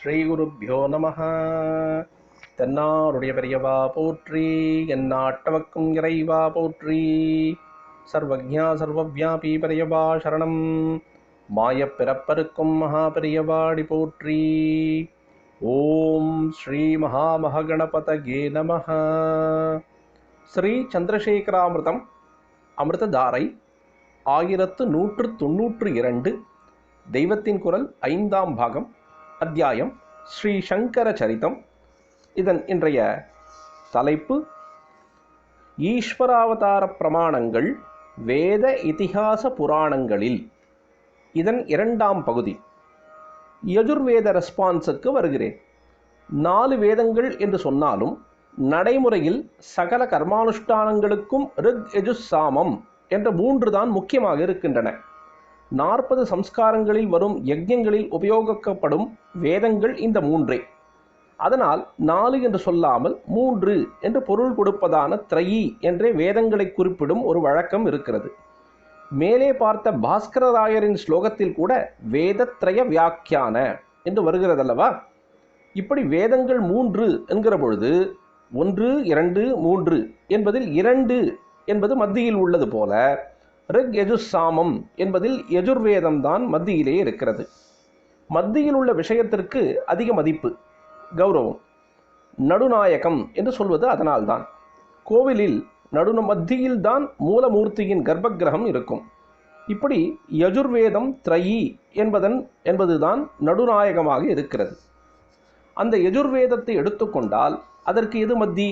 ஸ்ரீகுருப்போ நம. தென்னாருடைய பெரியவா போற்றி, எந்நாட்டவர்க்கும் இறைவா போற்றி. சர்வஜா சர்வவியாபி பெரியவா சரணம். மாயப் பிறப்பருக்கும் மகா பெரியவாடி போற்றி. ஓம் ஸ்ரீ மகாமகணபதயே நம. ஸ்ரீ சந்திரசேகராமிர்தம் அமிர்ததாரை 1192 தெய்வத்தின் குரல் 5ஆம் பாகம், அத்தியாயம் ஸ்ரீ சங்கர சரிதம். இதன் இன்றைய தலைப்பு ஈஸ்வராவதார பிரமாணங்கள் வேத இதிகாச புராணங்களில். இதன் 2ஆம் பகுதி. யஜுர்வேத ரெஸ்பான்ஸுக்கு வருகிறேன். 4 வேதங்கள் என்று சொன்னாலும் நடைமுறையில் சகல கர்மானுஷ்டானங்களுக்கும் ரிக் யஜுஸ் சாமம் என்ற 3 தான் முக்கியமாக இருக்கின்றன. 40 சம்ஸ்காரங்களில் வரும் யஜ்ஞங்களில் உபயோகிக்கப்படும் வேதங்கள் இந்த 3. அதனால் 4 என்று சொல்லாமல் 3 என்று பொருள் கொடுப்பதான த்ரயி என்றே வேதங்களை குறிப்பிடும் ஒரு வழக்கம் இருக்கிறது. மேலே பார்த்த பாஸ்கரராயரின் ஸ்லோகத்தில் கூட வேதத்ரய வியாக்கியான என்று வருகிறதல்லவா. இப்படி வேதங்கள் 3 என்கிற பொழுது 1, 2, 3 என்பதில் 2 என்பது மத்தியில் உள்ளது போல ரிக் யஜுஸ் சாமம் என்பதில் யஜுர்வேதம்தான் மத்தியிலே இருக்கிறது. மத்தியில் உள்ள விஷயத்திற்கு அதிக மதிப்பு, கௌரவம். நடுநாயகம் என்று சொல்வது அதனால்தான். கோவிலில் மத்தியில்தான் மூலமூர்த்தியின் கர்ப்பகிரகம் இருக்கும். இப்படி யஜுர்வேதம் த்ரயி என்பதுதான் நடுநாயகமாக இருக்கிறது. அந்த யஜுர்வேதத்தை எடுத்துக்கொண்டால் அதற்கு எது மத்தி?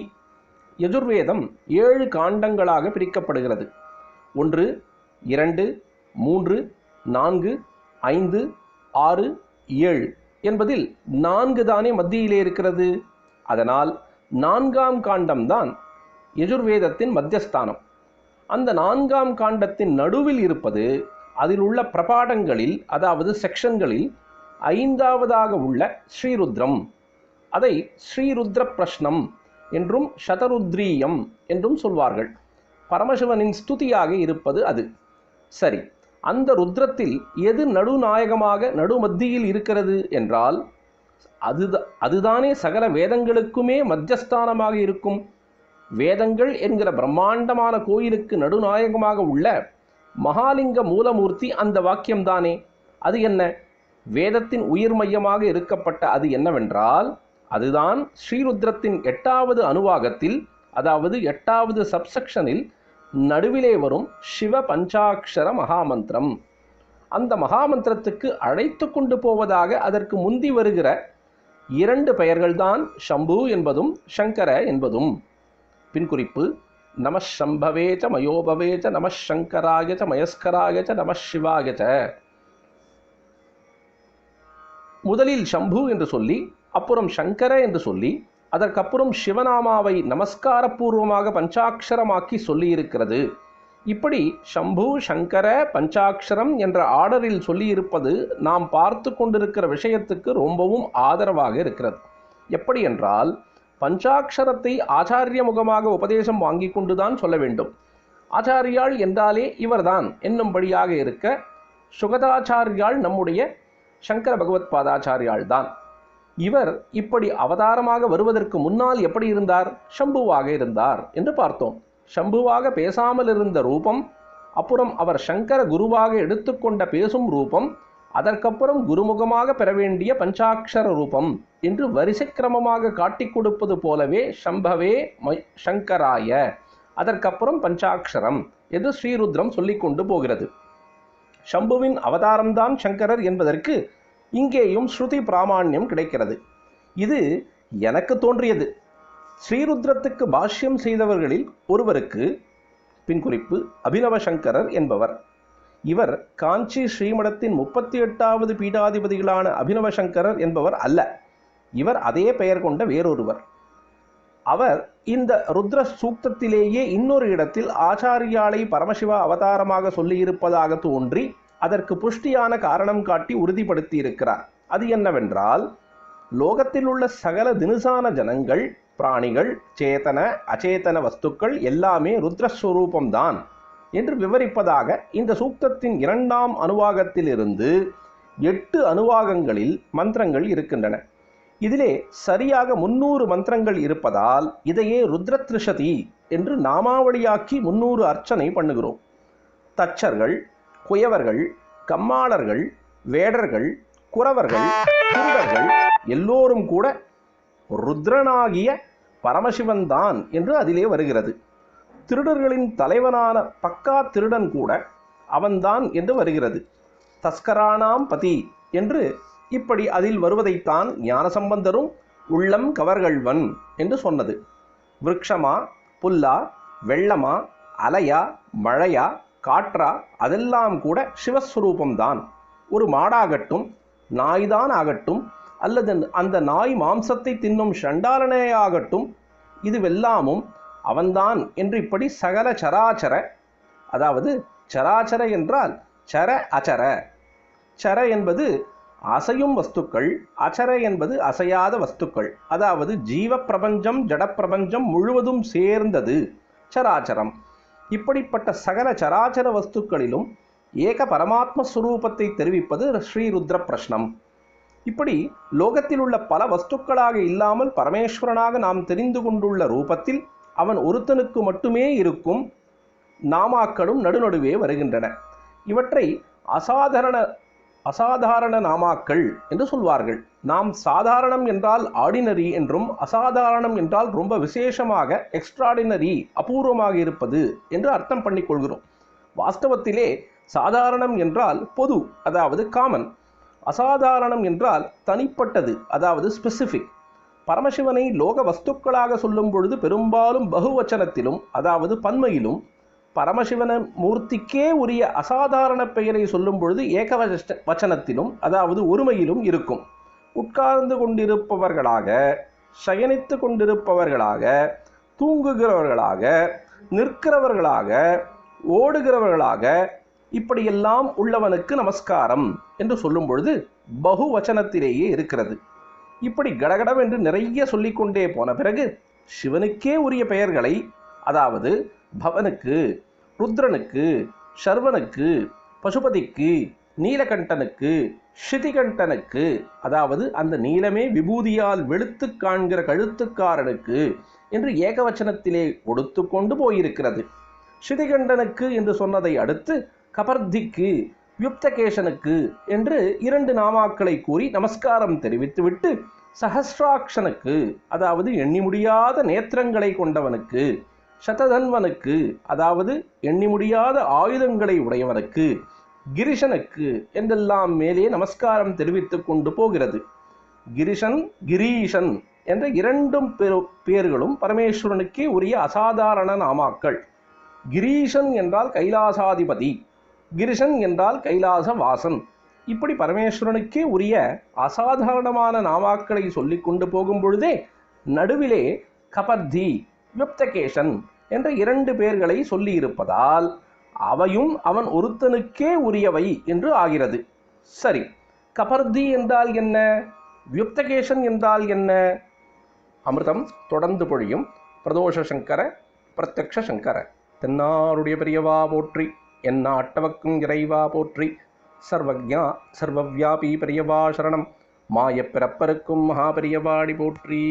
யஜுர்வேதம் 7 காண்டங்களாக பிரிக்கப்படுகிறது. 1, 2, 3, 4, 5, 6, 7 என்பதில் 4 தானே மத்தியிலே இருக்கிறது. அதனால் 4ஆம் காண்டம்தான் யஜுர்வேதத்தின் மத்தியஸ்தானம். அந்த 4ஆம் காண்டத்தின் நடுவில் இருப்பது அதில் உள்ள பிரபாடங்களில், அதாவது செக்ஷன்களில் 5ஆவதாக உள்ள ஸ்ரீருத்ரம். அதை ஸ்ரீருத்ர பிரஷ்னம் என்றும் சதருத்ரீயம் என்றும் சொல்வார்கள். பரமசிவனின் ஸ்துதியாக இருப்பது அது. சரி, அந்த ருத்ரத்தில் எது நடுநாயகமாக நடுமத்தியில் இருக்கிறது என்றால் அதுதானே சகல வேதங்களுக்குமே மத்தியஸ்தானமாக இருக்கும். வேதங்கள் என்கிற பிரம்மாண்டமான கோயிலுக்கு நடுநாயகமாக உள்ள மகாலிங்க மூலமூர்த்தி அந்த வாக்கியம்தானே. அது என்ன? வேதத்தின் உயிர் மையமாக இருக்கப்பட்ட அது என்னவென்றால், அதுதான் ஸ்ரீருத்ரத்தின் 8வது அனுவாகத்தில், அதாவது 8வது சப்செக்ஷனில் நடுவிலே வரும் சிவ பஞ்சாட்சர மகாமந்திரம். அந்த மகாமந்திரத்துக்கு அழைத்து கொண்டு போவதாக அதற்கு முந்தி வருகிற 2 பெயர்கள்தான் சம்பு என்பதும் சங்கர என்பதும். பின்குறிப்பு: நம சம்பவேச்ச மயோபவேச்ச நம சங்கராயச்ச மயஸ்கராயச்ச நம சிவாயச்ச. முதலில் சம்பு என்று சொல்லி, அப்புறம் சங்கர என்று சொல்லி, அதற்கப்புறம் சிவநாமாவை நமஸ்காரபூர்வமாக பஞ்சாட்சரமாக்கி சொல்லியிருக்கிறது. இப்படி சம்பு சங்கர பஞ்சாட்சரம் என்ற ஆர்டரில் சொல்லியிருப்பது நாம் பார்த்து கொண்டிருக்கிற விஷயத்துக்கு ரொம்பவும் ஆதரவாக இருக்கிறது. எப்படி என்றால், பஞ்சாட்சரத்தை ஆச்சாரிய முகமாக உபதேசம் வாங்கி கொண்டுதான் சொல்ல வேண்டும். ஆச்சாரியாள் என்றாலே இவர்தான் என்னும்படியாக இருக்க, சுகதாச்சாரியாள் நம்முடைய சங்கர பகவத் பாதாச்சாரியாள் தான். இவர் இப்படி அவதாரமாக வருவதற்கு முன்னால் எப்படி இருந்தார்? சம்புவாக இருந்தார் என்று பார்த்தோம். சம்புவாக பேசாமல் இருந்த ரூபம், அப்புறம் அவர் சங்கர குருவாக எடுத்துக்கொண்ட பேசும் ரூபம், அதற்கப்புறம் குருமுகமாக பெற வேண்டிய பஞ்சாட்சர ரூபம் என்று வரிசைக்கிரமமாக காட்டிக் கொடுப்பது போலவே சம்பவே சங்கராய, அதற்கப்புறம் பஞ்சாட்சரம் என்று ஸ்ரீருத்ரம் சொல்லிக் கொண்டு போகிறது. சம்புவின் அவதாரம்தான் சங்கரர் என்பதற்கு இங்கேயும் ஸ்ருதி பிராமாண்யம் கிடைக்கிறது. இது எனக்கு தோன்றியது. ஸ்ரீருத்ரத்துக்கு பாஷ்யம் செய்தவர்களில் ஒருவருக்கு, பின்குறிப்பு அபினவ சங்கரர் என்பவர். இவர் காஞ்சி ஸ்ரீமடத்தின் 38வது பீடாதிபதிகளான அபினவ சங்கரர் என்பவர் அல்ல. இவர் அதே பெயர் கொண்ட வேறொருவர். அவர் இந்த ருத்ர சூக்தத்திலேயே இன்னொரு இடத்தில் ஆச்சாரியாளை பரமசிவ அவதாரமாக சொல்லியிருப்பதாக தோன்றி அதற்கு புஷ்டியான காரணம் காட்டி உறுதிப்படுத்தி இருக்கிறார். அது என்னவென்றால், லோகத்தில் உள்ள சகல தினுசான ஜனங்கள், பிராணிகள், சேதன அச்சேதன வஸ்துக்கள் எல்லாமே ருத்ரஸ்வரூபம்தான் என்று விவரிப்பதாக இந்த சூக்தத்தின் 2ஆம் அனுவாகத்திலிருந்து 8 அனுவாகங்களில் மந்திரங்கள் இருக்கின்றன. இதிலே சரியாக 300 மந்திரங்கள் இருப்பதால் இதையே ருத்ரத்ரிஷதி என்று நாமாவளியாக்கி 300 அர்ச்சனை பண்ணுகிறோம். தச்சர்கள், குயவர்கள், கம்மாளர்கள், வேடர்கள், குறவர்கள், குருடர்கள் எல்லோரும் கூட ருத்ரனாகிய பரமசிவன் தான் என்று அதிலே வருகிறது. திருடர்களின் தலைவனான பக்கா திருடன் கூட அவன்தான் என்று வருகிறது. தஸ்கரானாம் பதி என்று இப்படி அதில் வருவதைத்தான் ஞானசம்பந்தரும் உள்ளம் கவர்கள்வன் என்று சொன்னது. விருட்சமா, புல்லா, வெள்ளமா, அலையா, மழையா, காற்றா, அதெல்லாம் கூட சிவஸ்வரூபம்தான். ஒரு மாடாகட்டும், நாய்தான் ஆகட்டும், அல்லது அந்த நாய் மாம்சத்தை தின்னும் ஷண்டாலனே ஆகட்டும், இதுவெல்லாமும் அவன்தான் என்று இப்படி சகல சராச்சர, அதாவது சராச்சர என்றால் சர அச்சர. சர என்பது அசையும் வஸ்துக்கள், அச்சர என்பது அசையாத வஸ்துக்கள். அதாவது ஜீவ பிரபஞ்சம் ஜட பிரபஞ்சம் முழுவதும் சேர்ந்தது சராச்சரம். இப்படிப்பட்ட சகல சராச்சர வஸ்துக்களிலும் ஏக பரமாத்மஸ்வரூபத்தை தெரிவிப்பது ஸ்ரீருத்ர பிரஷ்னம். இப்படி லோகத்தில் உள்ள பல வஸ்துக்களாக இல்லாமல் பரமேஸ்வரனாக நாம் தெரிந்து கொண்டுள்ள ரூபத்தில் அவன் ஒருத்தனுக்கு மட்டுமே இருக்கும் நாமாக்களும் நடுநடுவே வருகின்றன. இவற்றை அசாதாரண நாமாக்கள் என்று சொல்வார்கள். நாம் சாதாரணம் என்றால் ஆர்டினரி என்றும், அசாதாரணம் என்றால் ரொம்ப விசேஷமாக எக்ஸ்ட்ராடினரி அபூர்வமாக இருப்பது என்று அர்த்தம் பண்ணிக்கொள்கிறோம். வாஸ்தவத்திலே சாதாரணம் என்றால் பொது, அதாவது காமன். அசாதாரணம் என்றால் தனிப்பட்டது, அதாவது ஸ்பெசிஃபிக். பரமசிவனை லோக வஸ்துக்களாக சொல்லும் பொழுது பெரும்பாலும் பகுவச்சனத்திலும், அதாவது பன்மையிலும், பரமசிவன மூர்த்திக்கே உரிய அசாதாரண பெயரை சொல்லும் பொழுது ஏக வச்சனத்திலும், அதாவது ஒருமையிலும் இருக்கும். உட்கார்ந்து கொண்டிருப்பவர்களாக, சயனித்து கொண்டிருப்பவர்களாக, தூங்குகிறவர்களாக, நிற்கிறவர்களாக, ஓடுகிறவர்களாக, இப்படியெல்லாம் உள்ளவனுக்கு நமஸ்காரம் என்று சொல்லும் பொழுது பகுவச்சனத்திலேயே இருக்கிறது. இப்படி கடகடவென்று நிறைய சொல்லிக்கொண்டே போன பிறகு சிவனுக்கே உரிய பெயர்களை, அதாவது பவனுக்கு, ருத்ரனுக்கு, சர்வனுக்கு, பசுபதிக்கு, நீலகண்டனுக்கு, ஸ்ருதிகண்டனுக்கு, அதாவது அந்த நீலமே விபூதியால் வெளுத்து காண்கிற கழுத்துக்காரனுக்கு என்று ஏகவச்சனத்திலே கொடுத்து கொண்டு போயிருக்கிறது. ஸ்ருதிகண்டனுக்கு என்று சொன்னதை அடுத்து கபர்திக்கு, யுப்தகேசனுக்கு என்று 2 நாமாக்களை கூறி நமஸ்காரம் தெரிவித்துவிட்டு சஹஸ்ராக்ஷனுக்கு, அதாவது எண்ணி முடியாத நேத்திரங்களை கொண்டவனுக்கு, சததன்வனுக்கு, அதாவது எண்ணி முடியாத ஆயுதங்களை உடையவனுக்கு, கிரிஷனுக்கு என்றெல்லாம் மேலே நமஸ்காரம் தெரிவித்துக் கொண்டு போகிறது. கிரிஷன், கிரீஷன் என்ற 2 பேர்களும் பரமேஸ்வரனுக்கே உரிய அசாதாரண நாமாக்கள். கிரீஷன் என்றால் கைலாசாதிபதி, கிரிஷன் என்றால் கைலாச வாசன். இப்படி பரமேஸ்வரனுக்கே உரிய அசாதாரணமான நாமாக்களை சொல்லிக் கொண்டு போகும் பொழுதே நடுவிலே கபர்தி, யுப்தகேசன் என்ற 2 பேர்களை சொல்லி இருப்பதால் அவையும் அவன் ஒருத்தனுக்கே உரியவை என்று ஆகிறது. சரி, கபர்தி என்றால் என்ன, யுப்தகேசன் என்றால் என்ன? அமிர்தம் தொடர்ந்து பொழியும் பிரதோஷ சங்கர பிரத்யக்ஷ சங்கர. தென்னாருடைய பெரியவா போற்றி, எந்நாட்டவர்க்கும் இறைவா போற்றி. சர்வஜா சர்வவியாபி பெரியவா சரணம். மாயப்பிறப்பருக்கும் மகாபெரியவாடி போற்றி.